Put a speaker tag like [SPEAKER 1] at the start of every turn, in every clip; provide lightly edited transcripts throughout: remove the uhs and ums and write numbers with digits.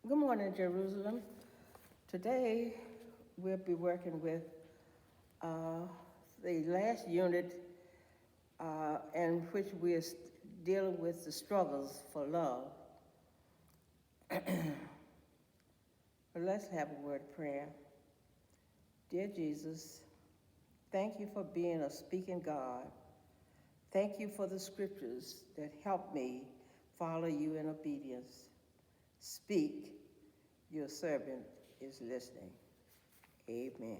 [SPEAKER 1] Good morning, Jerusalem. Today we'll be working with uh, the last unit in which we're dealing with the struggles for love. But let's have a word of prayer. Dear Jesus, thank you for being a speaking God. Thank you for the scriptures that help me follow you in obedience. Speak, your servant is listening. Amen.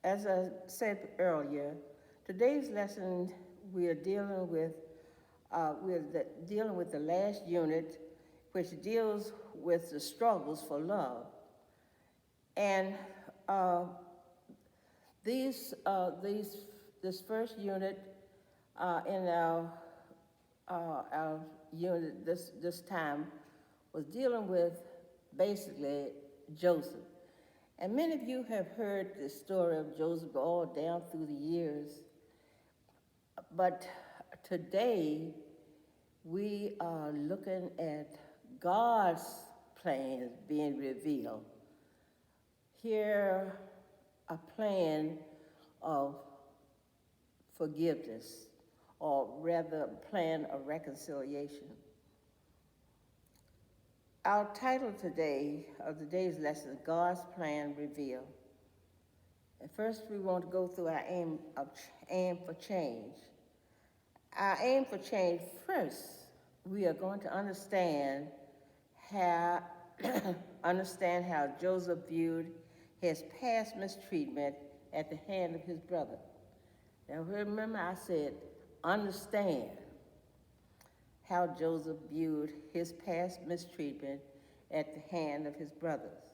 [SPEAKER 1] As I said earlier, today's lesson we are dealing with dealing with the last unit, which deals with the struggles for love. And uh, this first unit in our unit this time was dealing with basically Joseph. And many of you have heard the story of Joseph all down through the years. But today, we are looking at God's plans being revealed. Here, a plan of forgiveness, or rather, a plan of reconciliation. Our title today of today's lesson is God's Plan Revealed. And first, we want to go through our aim for change. Our aim for change first, we are going to how understand how Joseph viewed his past mistreatment at the hand of his brother. Now remember I said understand how Joseph viewed his past mistreatment at the hand of his brothers.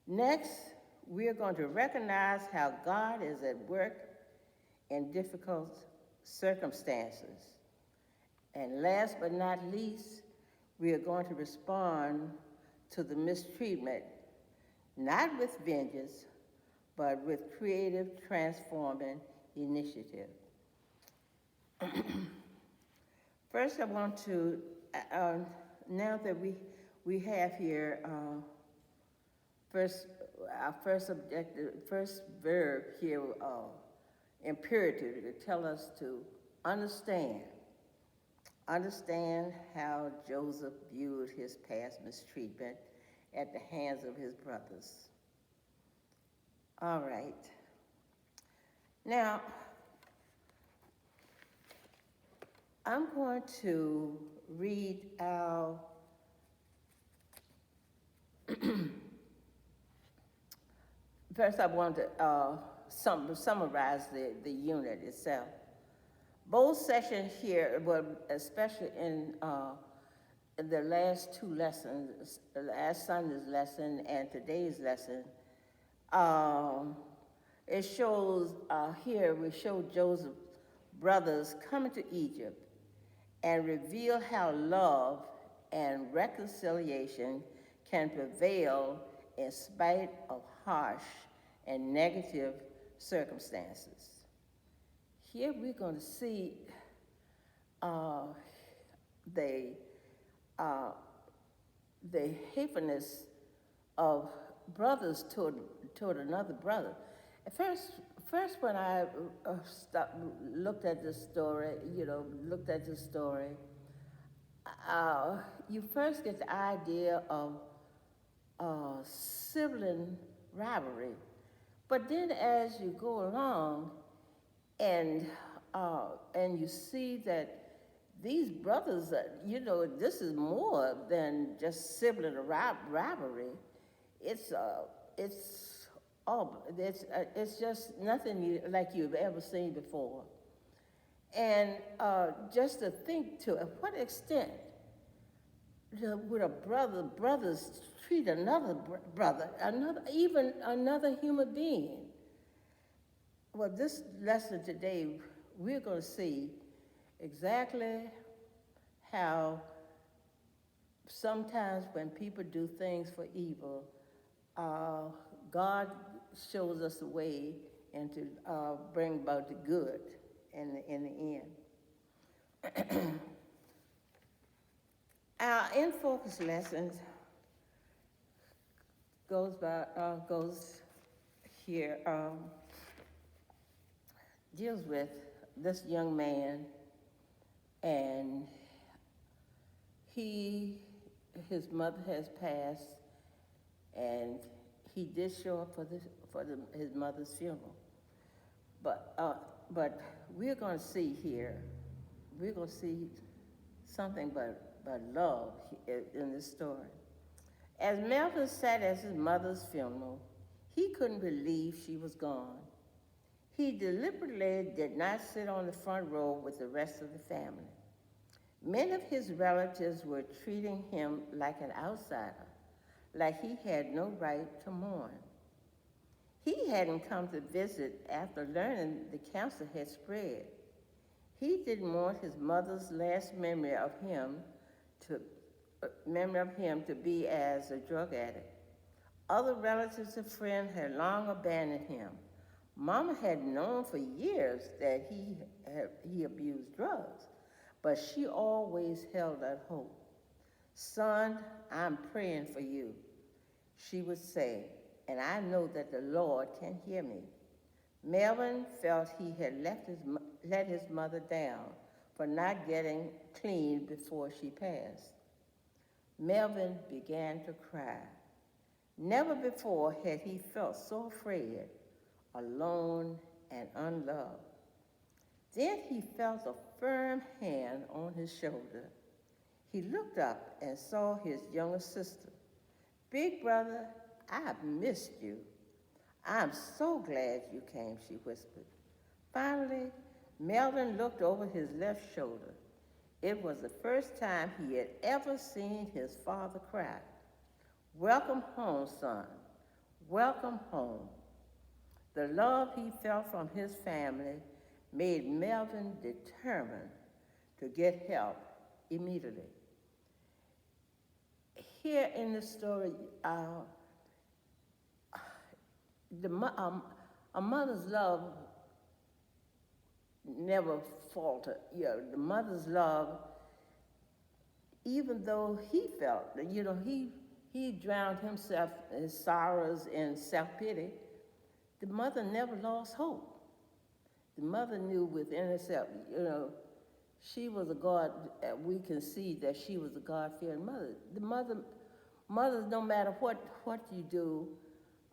[SPEAKER 1] Next, we are going to recognize how God is at work in difficult circumstances. And last but not least, we are going to respond to the mistreatment, not with vengeance, but with creative, transforming initiative. First, I want to, now that we have here our first objective, first verb here, imperative, to tell us to understand how Joseph viewed his past mistreatment at the hands of his brothers. All right. Now, I'm going to read our first I want to summarize the unit itself. Both sessions here, well, especially in the last two lessons, last Sunday's lesson and today's lesson, it shows, here we show Joseph's brothers coming to Egypt and reveal how love and reconciliation can prevail in spite of harsh and negative circumstances. Here we're going to see the hatefulness of brothers toward another brother. At first when I looked at this story, you first get the idea of sibling rivalry. But then as you go along and you see that these brothers, this is more than just sibling rivalry. It's just nothing like you've ever seen before. And just to think to what extent would brothers treat another brother, even another human being? Well, this lesson today, we're going to see exactly how sometimes when people do things for evil, God shows us a way and to bring about the good in the end. Our in focus lessons goes here, deals with this young man, and he, his mother has passed, and he did show up for his mother's funeral. But but we're going to see here, we're going to see something but love in this story. As Melvin sat at his mother's funeral, he couldn't believe she was gone. He deliberately did not sit on the front row with the rest of the family. Many of his relatives were treating him like an outsider, like he had no right to mourn. He hadn't come to visit after learning the cancer had spread. He didn't want his mother's last to memory of him to be as a drug addict. Other relatives and friends had long abandoned him. Mama had known for years that he abused drugs, but she always held out hope. Son, I'm praying for you, she would say, and I know that the Lord can hear me. Melvin felt he had let his mother down for not getting clean before she passed. Melvin began to cry. Never before had he felt so afraid, alone, and unloved. Then he felt a firm hand on his shoulder. He looked up and saw his younger sister. Big brother, I've missed you. I'm so glad you came, she whispered. Finally, Melvin looked over his left shoulder. It was the first time he had ever seen his father cry. Welcome home, son. Welcome home. The love he felt from his family made Melvin determined to get help immediately. Here in the story, a mother's love never faltered. The mother's love, even though he felt that, he drowned himself in sorrows and self-pity, the mother never lost hope. The mother knew within herself, she was a God, we can see that she was a God-fearing mother. The mothers, no matter what you do,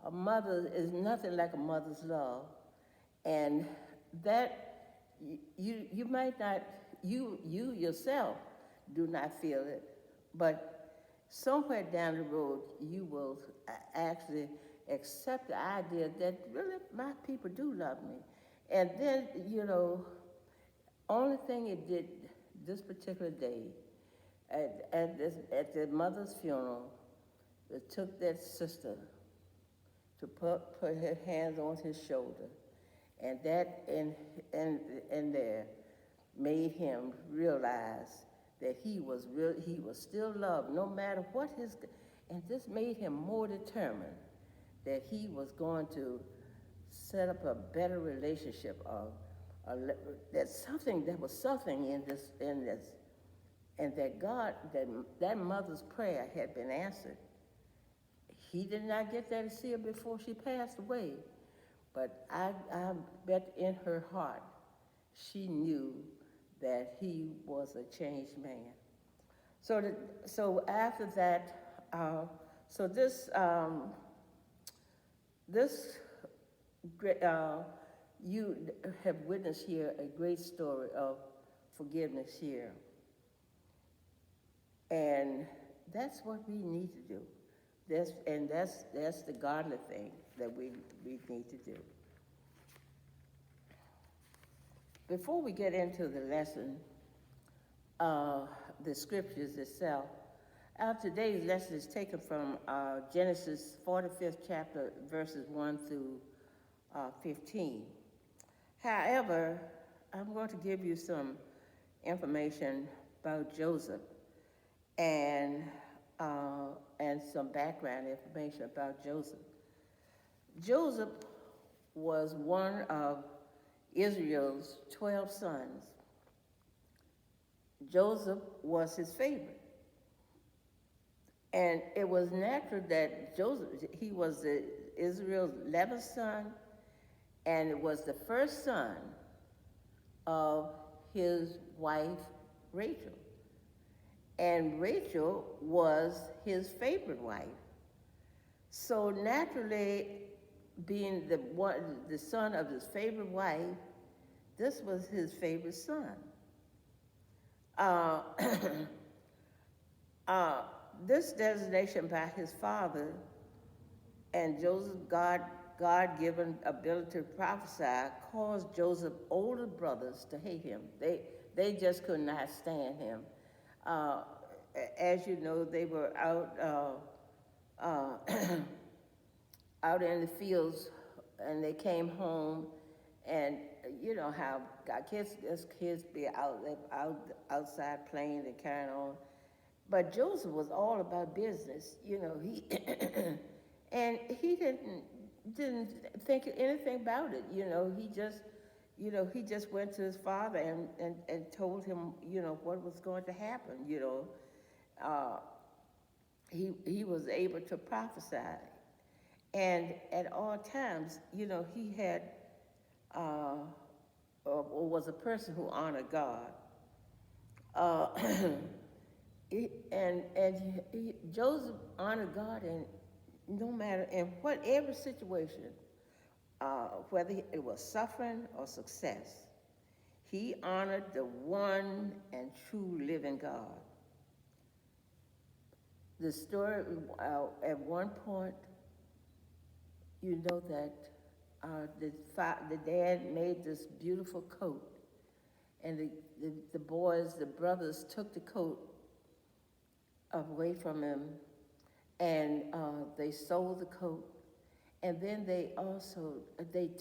[SPEAKER 1] a mother is nothing like a mother's love. And that, you might not, you yourself do not feel it, but somewhere down the road, you will actually accept the idea that really my people do love me. And then, only thing it did this particular day, at the mother's funeral, it took that sister to put her hands on his shoulder, and that in there made him realize that he was still loved, no matter what and this made him more determined that he was going to set up a better relationship there was something in this, and that God, that mother's prayer had been answered. He did not get that to see her before she passed away, but I bet in her heart she knew that he was a changed man. So after that, this you have witnessed here a great story of forgiveness here. And that's what we need to do. That's the godly thing that we need to do. Before we get into the lesson, the scriptures itself, today's lesson is taken from Genesis 45th chapter, verses 1 through 15. However, I'm going to give you some information about Joseph and some background information about Joseph. Joseph was one of Israel's 12 sons. Joseph was his favorite. And it was natural that Joseph, he was Israel's 11th son, and it was the first son of his wife, Rachel. And Rachel was his favorite wife. So naturally, being the son of his favorite wife, this was his favorite son. Uh, uh, this designation by his father and Joseph's God-given ability to prophesy caused Joseph's older brothers to hate him. They just could not stand him. Uh, as you know, they were out in the fields, and they came home, and you know how kids be outside playing and carrying on. But Joseph was all about business, you know. And he didn't think anything about it, you know. He just went to his father and told him, you know, what was going to happen, you know. Uh, he was able to prophesy, and at all times, you know, he had or was a person who honored God. Uh, Joseph honored God in no matter in whatever situation, whether it was suffering or success. He honored the one and true living God. The story, at one point, you know that the dad made this beautiful coat, and the boys, the brothers, took the coat away from him, and they sold the coat, and then they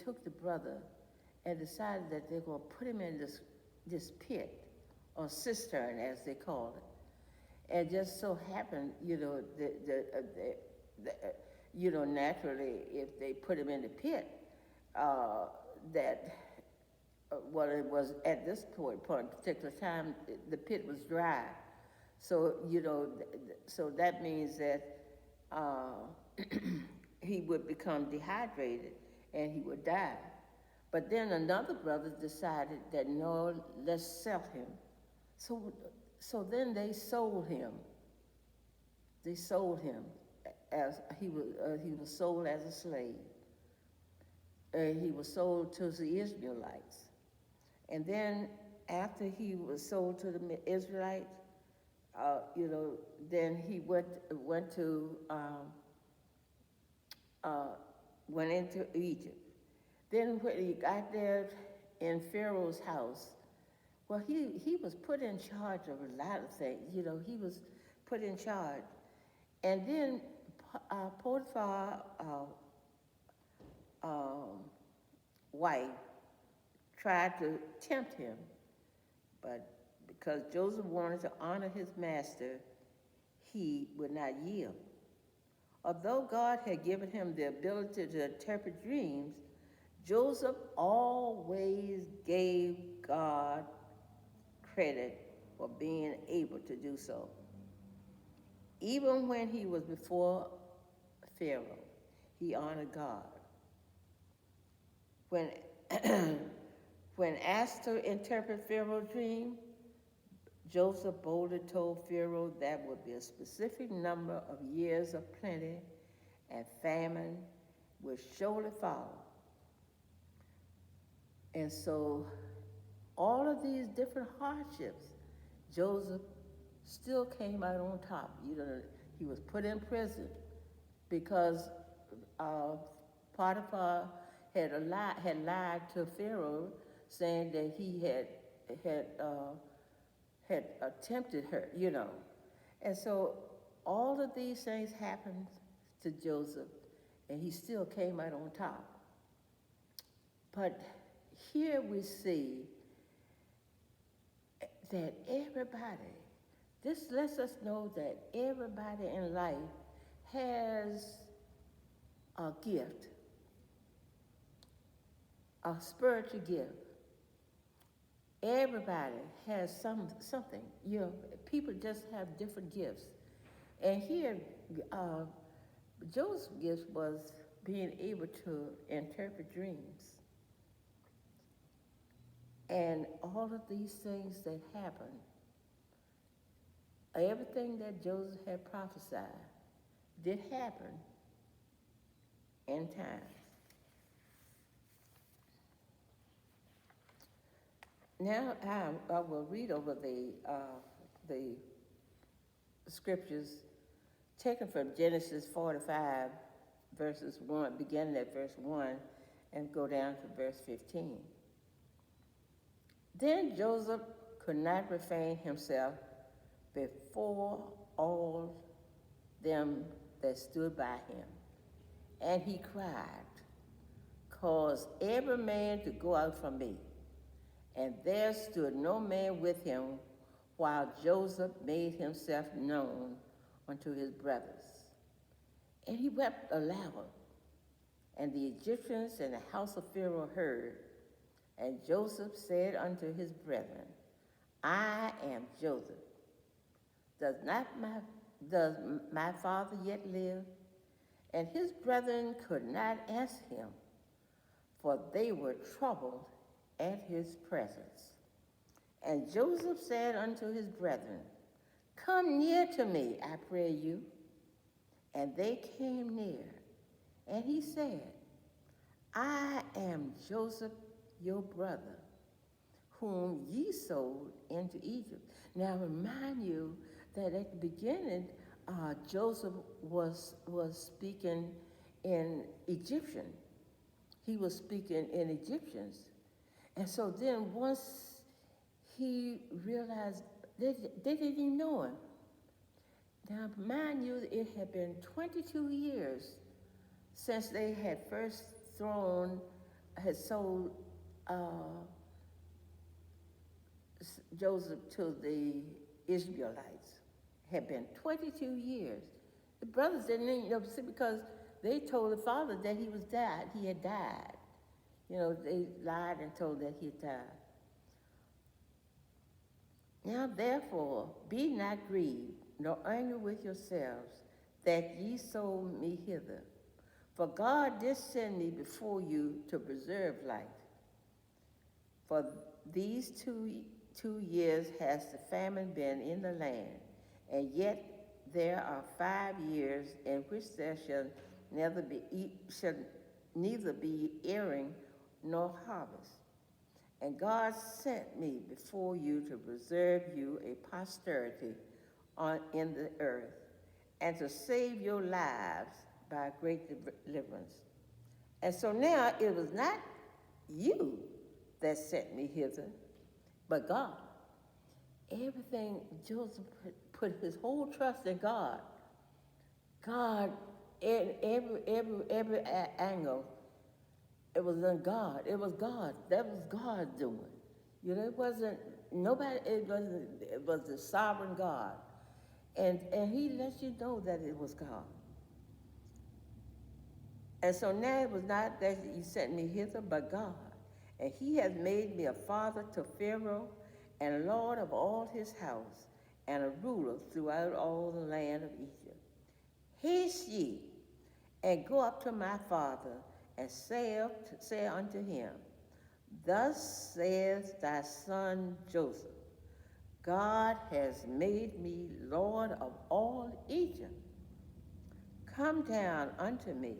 [SPEAKER 1] took the brother and decided that they're going to put him in this pit or cistern, as they call it. And just so happened, you know, naturally, if they put him in the pit, that well, it was at this particular time, the pit was dry. So, you know, so that means that he would become dehydrated and he would die. But then another brother decided that no, let's sell him. So then they sold him. They sold him as he was sold as a slave. He was sold to the Israelites. And then after he was sold to the Israelites, you know, then he went into Egypt. Then when he got there in Pharaoh's house, well, he was put in charge of a lot of things. You know, he was put in charge. And then Potiphar's wife tried to tempt him, but because Joseph wanted to honor his master, he would not yield. Although God had given him the ability to interpret dreams, Joseph always gave God credit for being able to do so. Even when he was before Pharaoh, he honored God. When when asked to interpret Pharaoh's dream, Joseph boldly told Pharaoh that would be a specific number of years of plenty and famine would surely follow. And so all of these different hardships, Joseph still came out on top. You know, he was put in prison because Potiphar had lied to Pharaoh, saying that he had tempted her, you know. And so all of these things happened to Joseph, and he still came out on top. But here we see that this lets us know that everybody in life has a gift, a spiritual gift. Everybody has something. You know, people just have different gifts. And here, uh, Joseph's gift was being able to interpret dreams. And all of these things that happened, everything that Joseph had prophesied did happen in time. Now I will read over the scriptures taken from Genesis 45, verses 1, beginning at verse 1, and go down to verse 15. Then Joseph could not refrain himself before all them that stood by him. And he cried, cause every man to go out from me. And there stood no man with him while Joseph made himself known unto his brothers. And he wept aloud. And the Egyptians and the house of Pharaoh heard. And Joseph said unto his brethren, I am Joseph. Does my father yet live? And his brethren could not answer him, for they were troubled at his presence. And Joseph said unto his brethren, Come near to me, I pray you. And they came near. And he said, I am Joseph, your brother, whom ye sold into Egypt. Now remind you that at the beginning, Joseph was speaking in Egyptian. He was speaking in Egyptians. And so then once he realized, they didn't even know him. Now mind you, it had been 22 years since they had first sold Joseph to the Israelites. Had been 22 years. The brothers didn't even know, because they told the father that he had died. You know, they lied and told that he had died. Now therefore, be not grieved, nor angry with yourselves, that ye sold me hither. For God did send me before you to preserve life. For these two years has the famine been in the land, and yet there are 5 years in which there shall neither be earing nor harvest. And God sent me before you to preserve you a posterity in the earth, and to save your lives by great deliverance. And so now it was not you that sent me hither, but God. Everything, Joseph put his whole trust in God. God, in every angle, it was in God. It was God. That was God doing. You know, it wasn't nobody. It was the sovereign God, and He lets you know that it was God. And so now it was not that He sent me hither, but God, and He has made me a father to Pharaoh, and lord of all his house, and a ruler throughout all the land of Egypt. Haste ye, and go up to my father, and say unto him, Thus says thy son Joseph, God has made me Lord of all Egypt. Come down unto me,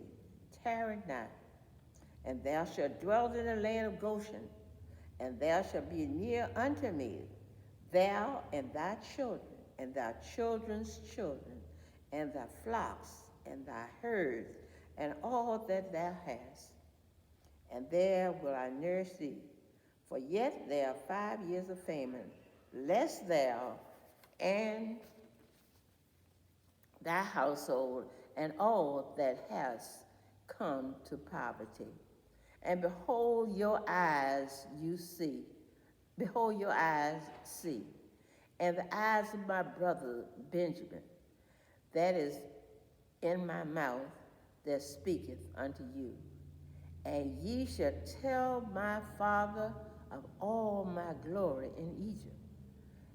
[SPEAKER 1] tarry not, and thou shalt dwell in the land of Goshen, and thou shalt be near unto me, thou and thy children, and thy children's children, and thy flocks, and thy herds, and all that thou hast. And there will I nurse thee. For yet there are 5 years of famine, lest thou and thy household and all that hast come to poverty. And behold, your eyes see, and the eyes of my brother Benjamin, that is in my mouth, that speaketh unto you. And ye shall tell my father of all my glory in Egypt,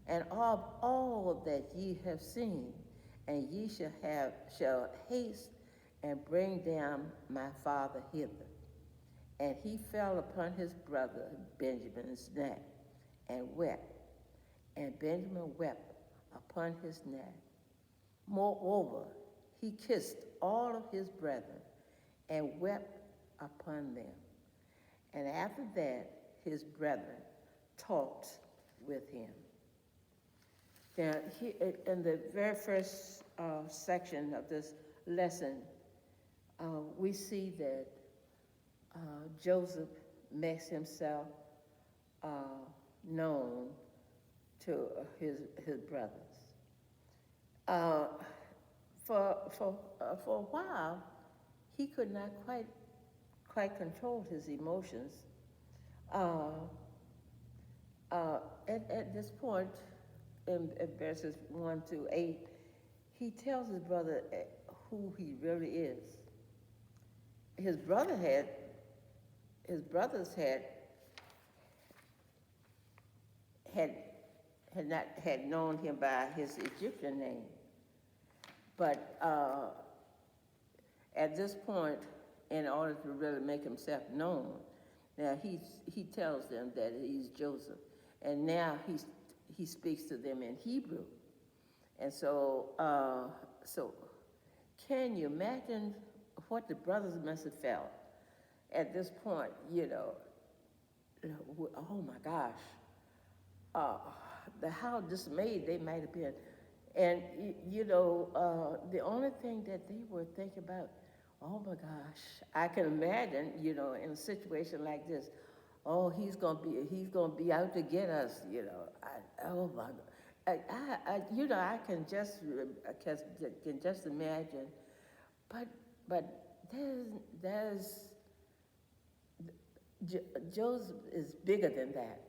[SPEAKER 1] and of all that ye have seen, and ye shall haste and bring down my father hither. And he fell upon his brother Benjamin's neck and wept, and Benjamin wept upon his neck. Moreover, he kissed all of his brethren and wept upon them. And after that, his brethren talked with him. Now, in the very first section of this lesson, we see that Joseph makes himself known to his brothers. For a while, he could not quite control his emotions. At this point, in verses 1 to 8, he tells his brother who he really is. His brothers had known him by his Egyptian name, but at this point, in order to really make himself known, now he tells them that he's Joseph, and now he speaks to them in Hebrew, and so can you imagine what the brothers must have felt at this point? Oh my gosh, how dismayed they might have been, and the only thing that they were thinking about, oh my gosh, I can imagine, in a situation like this, oh, he's gonna be out to get us, oh my God. I can just imagine, but Joseph is bigger than that.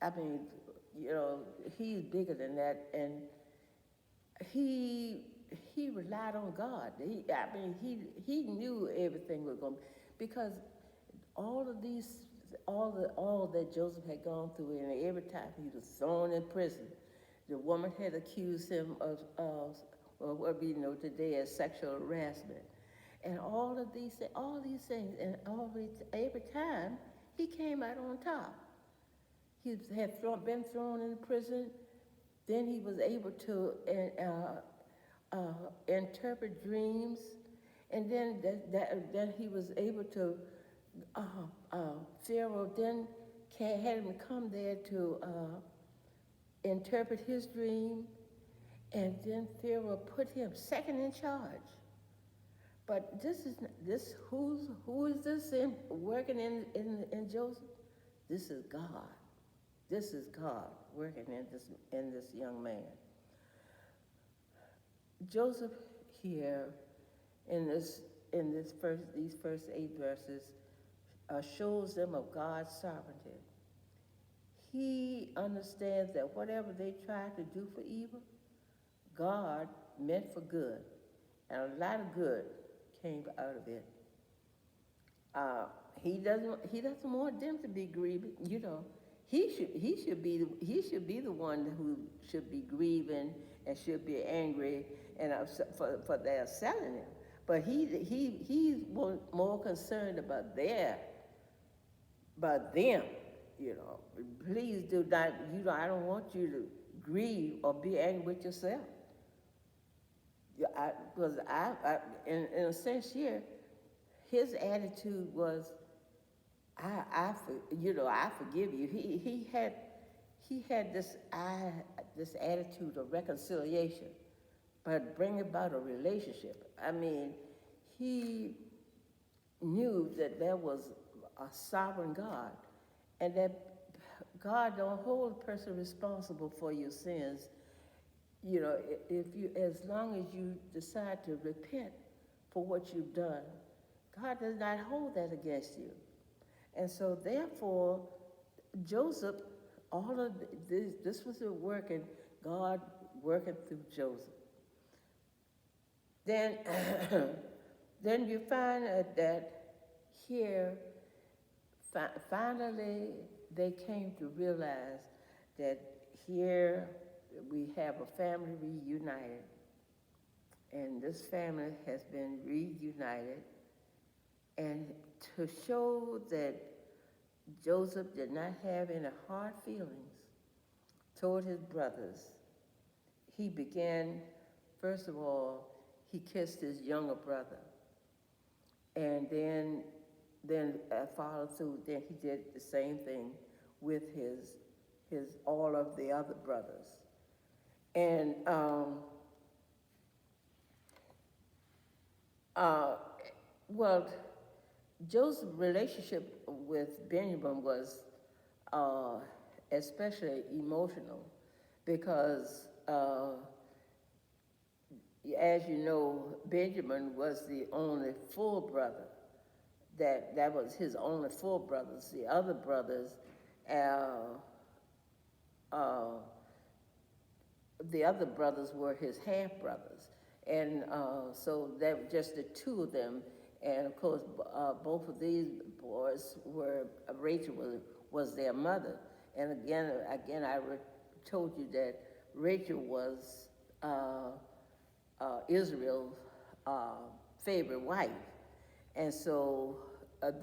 [SPEAKER 1] I mean, he's bigger than that, and he relied on God. He knew everything was going to, because all that Joseph had gone through, and every time he was thrown in prison, the woman had accused him of what we know today as sexual harassment, and all these things, and every time he came out on top. He had been thrown in prison. Then he was able to interpret dreams, and then then he was able to. Pharaoh then had him come there to interpret his dream, and then Pharaoh put him second in charge. But who is this working in Joseph? This is God. This is God working in this young man. Joseph here in these first 8 verses shows them of God's sovereignty. He understands that whatever they try to do for evil, God meant for good, and a lot of good came out of it. He doesn't want them to be grieving. He should be the one who should be grieving and should be angry and upset for their selling him. But he's more concerned about them. Please do not. I don't want you to grieve or be angry with yourself. Because in a sense here, his attitude was, I forgive you. He had this attitude of reconciliation, but bring about a relationship. I mean, he knew that there was a sovereign God, and that God don't hold a person responsible for your sins. As long as you decide to repent for what you've done, God does not hold that against you. And so therefore, Joseph, all of this was a working, God working through Joseph. Then, then you find that here, finally, they came to realize that here we have a family reunited, and this family has been reunited, and to show that Joseph did not have any hard feelings toward his brothers, he began, first of all, he kissed his younger brother, and then followed through. Then he did the same thing with his all of the other brothers, and uh, well, Joseph's relationship with Benjamin was especially emotional because, as you know, Benjamin was the only full brother. That was his only full brothers. The other brothers, uh, uh, the other brothers were his half brothers, and so that was just the two of them. And of course, both of these boys were Rachel was their mother. And again, told you that Rachel was Israel's favorite wife, and so of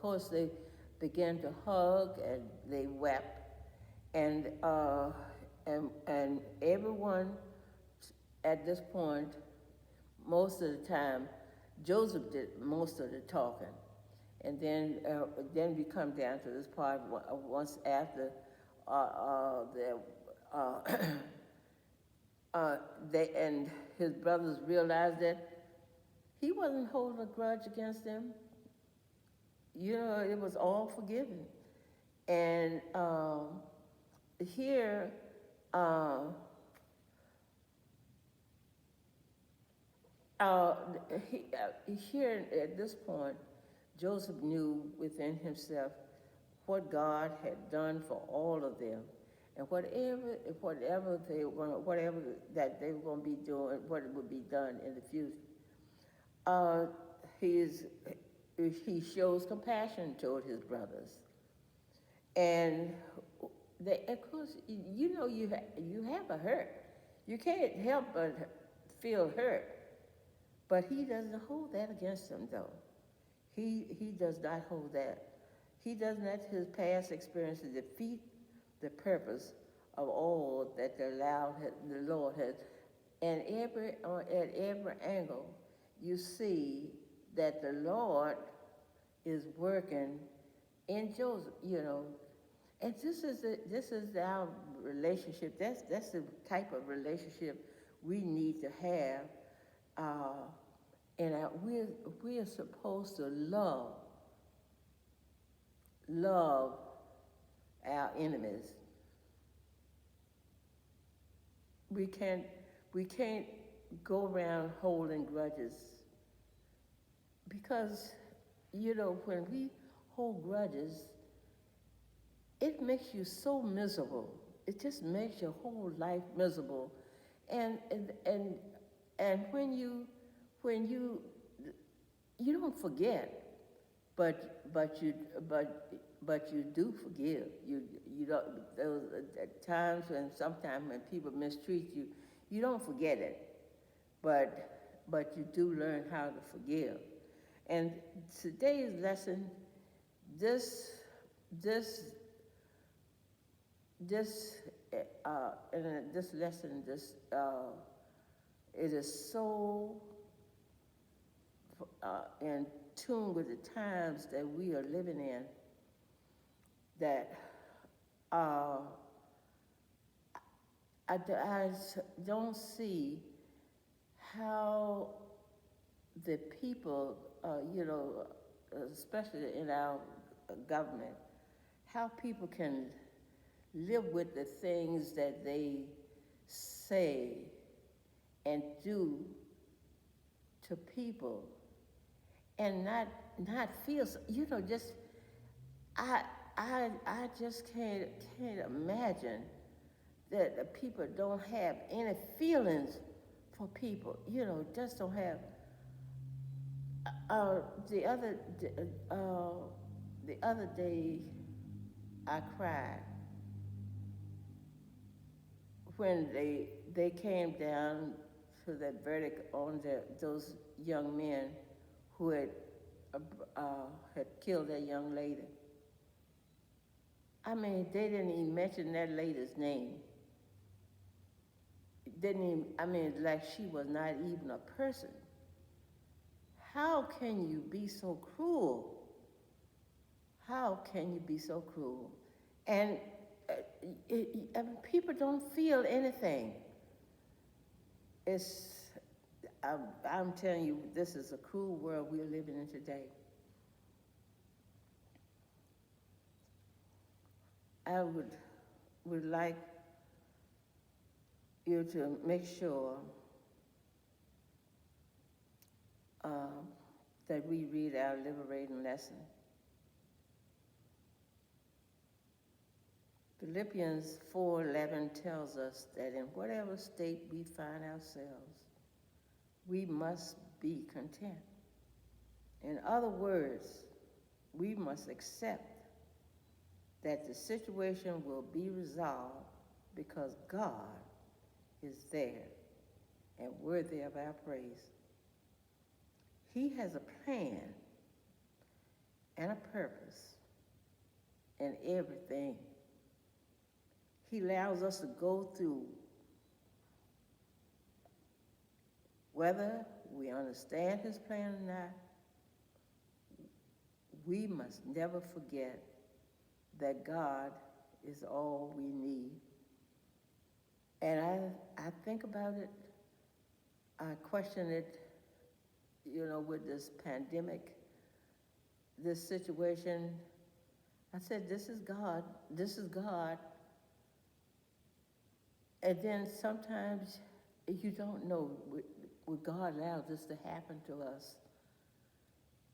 [SPEAKER 1] course they began to hug and they wept, and everyone at this point, most of the time, Joseph did most of the talking, and then we come down to this part once after they and his brothers realized that he wasn't holding a grudge against them. You know, it was all forgiven, and here. Uh, Here at this point, Joseph knew within himself what God had done for all of them, and whatever that they were going to be doing, what would be done in the future. Uh, he shows compassion toward his brothers, and of course, you know, you have a hurt. You can't help but feel hurt. But he doesn't hold that against them, though. He does not hold that. He doesn't let his past experiences defeat the purpose of all that the Lord has. And at every angle, you see that the Lord is working in Joseph. You know, and this is our relationship. That's the type of relationship we need to have. And we are supposed to love our enemies. We can't go around holding grudges, because, you know, when we hold grudges, it makes you so miserable. It just makes your whole life miserable, and when you don't forget, but you do forgive. You don't. Those times sometimes when people mistreat you, you don't forget it, but you do learn how to forgive. And today's lesson, this lesson, it is so in tune with the times that we are living in that I don't see how the people, you know, especially in our government, how people can live with the things that they say and do to people, and not feel, you know, just I just can't imagine that the people don't have any feelings for people, you know, just don't have. The The other day, I cried when they came down to that verdict on those young men who uh, had killed that young lady. I mean, they didn't even mention that lady's name. Didn't even, I mean, like she was not even a person. How can you be so cruel? How can you be so cruel? And people don't feel anything. It's, I'm telling you, this is a cruel world we're living in today. I would like you to make sure uh, that we read our liberating lesson. Philippians 4:11 tells us that in whatever state we find ourselves, we must be content. In other words, we must accept that the situation will be resolved because God is there and worthy of our praise. He has a plan and a purpose in everything. He allows us to go through whether we understand his plan or not. We must never forget that God is all we need. And I think about it, I question it, with this pandemic, this situation. I said, this is God, this is God. And then sometimes you don't know would God allow this to happen to us.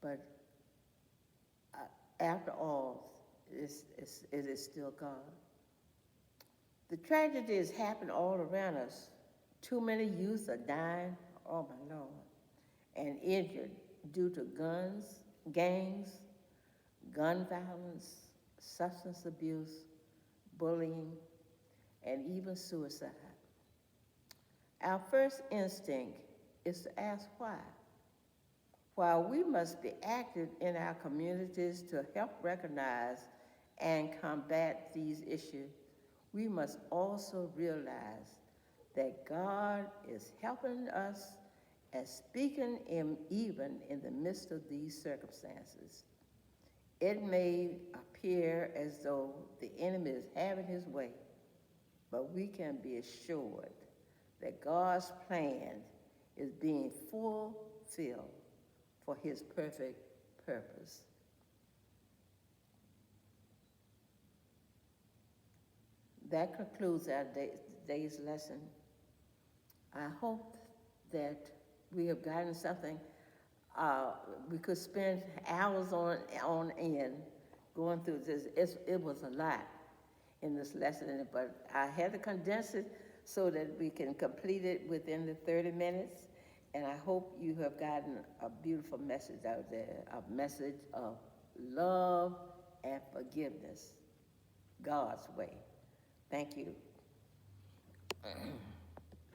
[SPEAKER 1] But after all, it is still God. The tragedies happen all around us. Too many youth are dying, oh my Lord, and injured due to guns, gangs, gun violence, substance abuse, bullying, and even suicide. Our first instinct is to ask why. While we must be active in our communities to help recognize and combat these issues, we must also realize that God is helping us and speaking even in the midst of these circumstances. It may appear as though the enemy is having his way, but we can be assured that God's plan is being fulfilled for his perfect purpose. That concludes our day's lesson. I hope that we have gotten something. We could spend hours on end going through this. It was a lot in this lesson, but I had to condense it so that we can complete it within the 30 minutes. And I hope you have gotten a beautiful message out there, a message of love and forgiveness, God's way. Thank you.